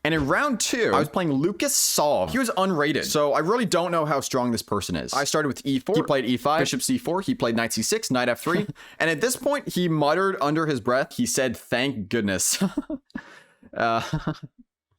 And in round 2, I was playing Lucas Sauve. He was unrated, so I really don't know how strong this person is. I started with e4. He played e5, bishop c4. He played knight c6, knight f3. And at this point, he muttered under his breath. He said, "Thank goodness."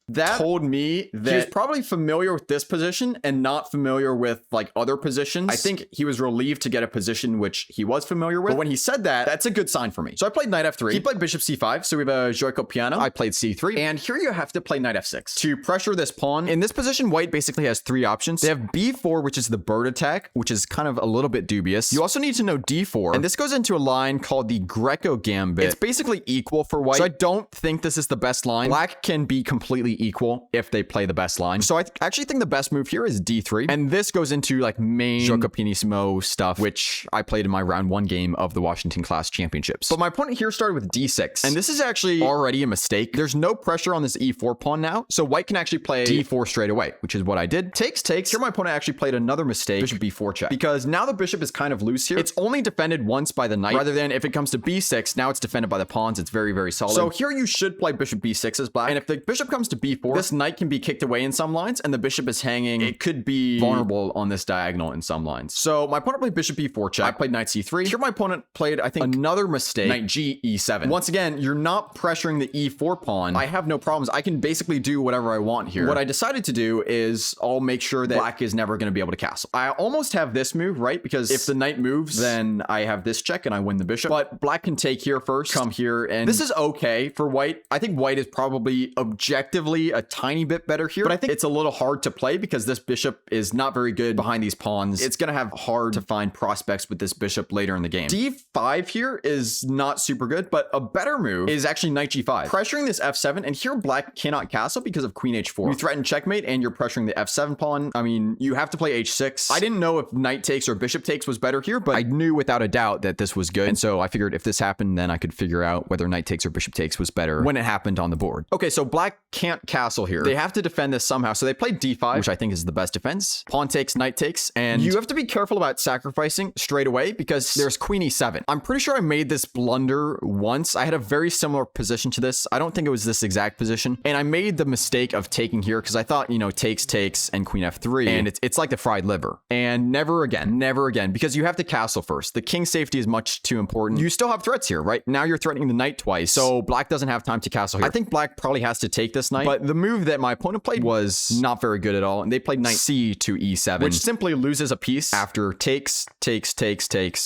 That told me that he was probably familiar with this position and not familiar with like other positions. I think he was relieved to get a position which he was familiar with. But when he said that, that's a good sign for me. So I played knight f3. He played bishop c5. So we have a Joico piano. I played c3. And here you have to play knight f6 to pressure this pawn. In this position, white basically has 3 options. They have b4, which is the bird attack, which is kind of a little bit dubious. You also need to know d4. And this goes into a line called the Greco gambit. It's basically equal for white. So I don't think this is the best line. Black can be completely equal if they play the best line. So I actually think the best move here is d3. And this goes into like main Gioco Pianissimo stuff, which I played in my round 1 game of the Washington Class Championships. But my opponent here started with d6. And this is actually already a mistake. There's no pressure on this e4 pawn now. So white can actually play d4 straight away, which is what I did. Takes. Here my opponent actually played another mistake, bishop b4 check. Because now the bishop is kind of loose here. It's only defended once by the knight, rather than if it comes to b6, now it's defended by the pawns. It's very, very solid. So here you should play bishop b6 as black. And if the bishop comes to b4, this knight can be kicked away in some lines, and the bishop is hanging. It could be vulnerable on this diagonal in some lines. So my opponent played bishop b4 check. I played knight c3. Here my opponent played, I think, another mistake, knight g e7. Once again, you're not pressuring the e4 pawn. I have no problems. I can basically do whatever I want here. What I decided to do is I'll make sure that black is never going to be able to castle. I almost have this move, right? Because if the knight moves, then I have this check and I win the bishop. But black can take here first, come here, and this is okay for white. I think white is probably objectively a tiny bit better here, but I think it's a little hard to play because this bishop is not very good behind these pawns. It's going to have hard to find prospects with this bishop later in the game. d5 here is not super good, but a better move is actually knight g5. Pressuring this f7, and here black cannot castle because of queen h4. You threaten checkmate and you're pressuring the f7 pawn. I mean, you have to play h6. I didn't know if knight takes or bishop takes was better here, but I knew without a doubt that this was good. And so I figured if this happened, then I could figure out whether knight takes or bishop takes was better when it happened on the board. Okay, so black can't castle here. They have to defend this somehow. So they played d5, which I think is the best defense. Pawn takes, knight takes, and you have to be careful about sacrificing straight away because there's queen e7. I'm pretty sure I made this blunder once. I had a very similar position to this. I don't think it was this exact position. And I made the mistake of taking here because I thought, you know, takes, and queen f3. And it's like the fried liver. And never again, because you have to castle first. The king safety is much too important. You still have threats here, right? Now you're threatening the knight twice. So black doesn't have time to castle here. I think black probably has to take this knight, but the move that my opponent played was not very good at all. And they played knight c to e7, which simply loses a piece after takes,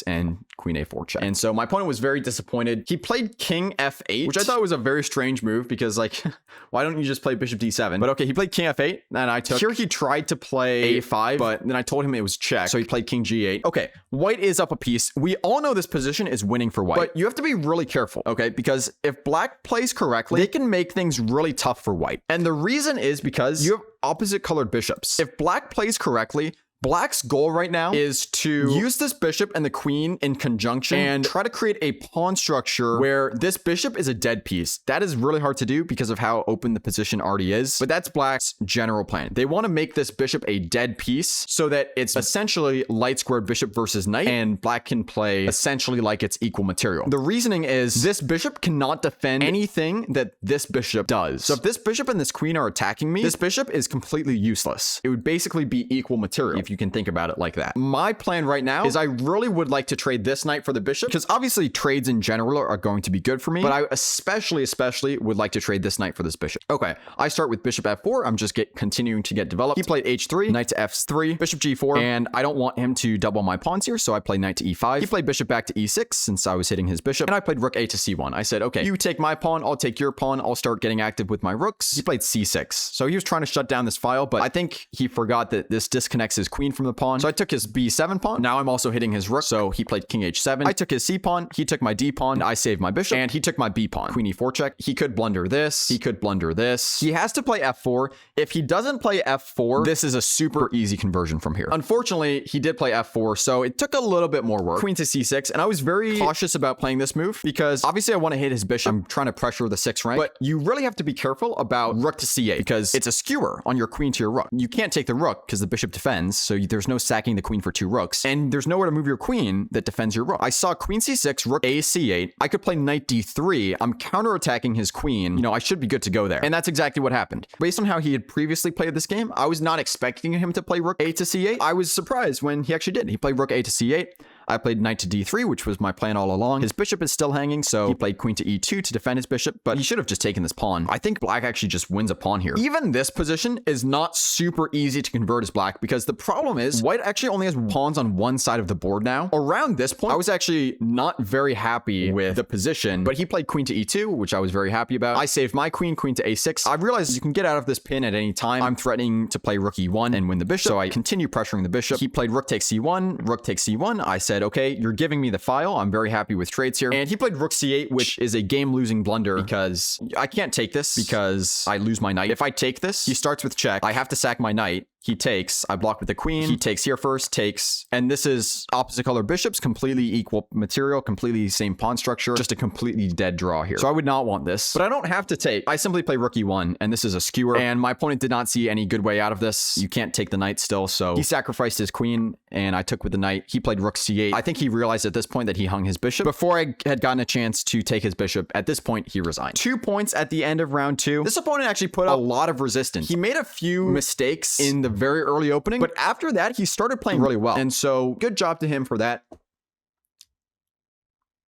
and queen a4 check. And so my opponent was very disappointed. He played king f8, which I thought was a very strange move because like, why don't you just play bishop d7? But okay, he played king f8 and I took. Here he tried to play a5, but then I told him it was check. So he played king g8. Okay, white is up a piece. We all know this position is winning for white, but you have to be really careful, okay? Because if black plays correctly, they can make things really tough for white. And the reason is because you have opposite colored bishops. If black plays correctly, black's goal right now is to use this bishop and the queen in conjunction and try to create a pawn structure where this bishop is a dead piece. That is really hard to do because of how open the position already is, but that's black's general plan. They want to make this bishop a dead piece so that it's essentially light squared bishop versus knight, and black can play essentially like it's equal material. The reasoning is this bishop cannot defend anything that this bishop does. So if this bishop and this queen are attacking me, this bishop is completely useless. It would basically be equal material if you can think about it like that. My plan right now is I really would like to trade this knight for the bishop because obviously trades in general are going to be good for me, but I especially would like to trade this knight for this bishop. Okay, I start with bishop f4. I'm just continuing to get developed. He played h3, knight to f3, bishop g4, and I don't want him to double my pawns here, so I play knight to e5. He played bishop back to e6 since I was hitting his bishop, and I played rook a to c1. I said, okay, you take my pawn, I'll take your pawn, I'll start getting active with my rooks. He played c6. So he was trying to shut down this file, but I think he forgot that this disconnects his queen from the pawn. So I took his b7 pawn. Now I'm also hitting his rook. So he played king h7. I took his c pawn. He took my d pawn. I saved my bishop. And he took my b pawn. Queen e4 check. He could blunder this. He could blunder this. He has to play f4. If he doesn't play f4, this is a super easy conversion from here. Unfortunately, he did play f4. So it took a little bit more work. Queen to c6. And I was very cautious about playing this move because obviously I want to hit his bishop. I'm trying to pressure the 6th rank. But you really have to be careful about rook to c8 because it's a skewer on your queen to your rook. You can't take the rook because the bishop defends. so there's no sacking the queen for 2 rooks. And there's nowhere to move your queen that defends your rook. I saw queen c6, rook a c8. I could play knight d3. I'm counterattacking his queen. You know, I should be good to go there. And that's exactly what happened. Based on how he had previously played this game, I was not expecting him to play rook a to c8. I was surprised when he actually did. He played rook a to c8. I played knight to d3, which was my plan all along. His bishop is still hanging, so he played queen to e2 to defend his bishop, but he should have just taken this pawn. I think black actually just wins a pawn here. Even this position is not super easy to convert as black, because the problem is white actually only has pawns on one side of the board now. Around this point, I was actually not very happy with the position, but he played queen to e2, which I was very happy about. I saved my queen, queen to a6. I realized you can get out of this pin at any time. I'm threatening to play rook e1 and win the bishop, so I continue pressuring the bishop. He played rook takes c1, rook takes c1. I said, okay, you're giving me the file. I'm very happy with trades here. And he played rook c8, which is a game-losing blunder because I can't take this because I lose my knight. If I take this, he starts with check. I have to sack my knight. He takes, I block with the queen, he takes here first, takes, and this is opposite color bishops, completely equal material, completely same pawn structure, just a completely dead draw here. So I would not want this, but I don't have to take. I simply play rook e1, and this is a skewer, and my opponent did not see any good way out of this. You can't take the knight still, so he sacrificed his queen, and I took with the knight. He played rook c8. I think he realized at this point that he hung his bishop. Before I had gotten a chance to take his bishop, at this point, he resigned. 2 points at the end of round 2. This opponent actually put up a lot of resistance. He made a few mistakes in the very early opening, but after that, he started playing really well. And so good job to him for that.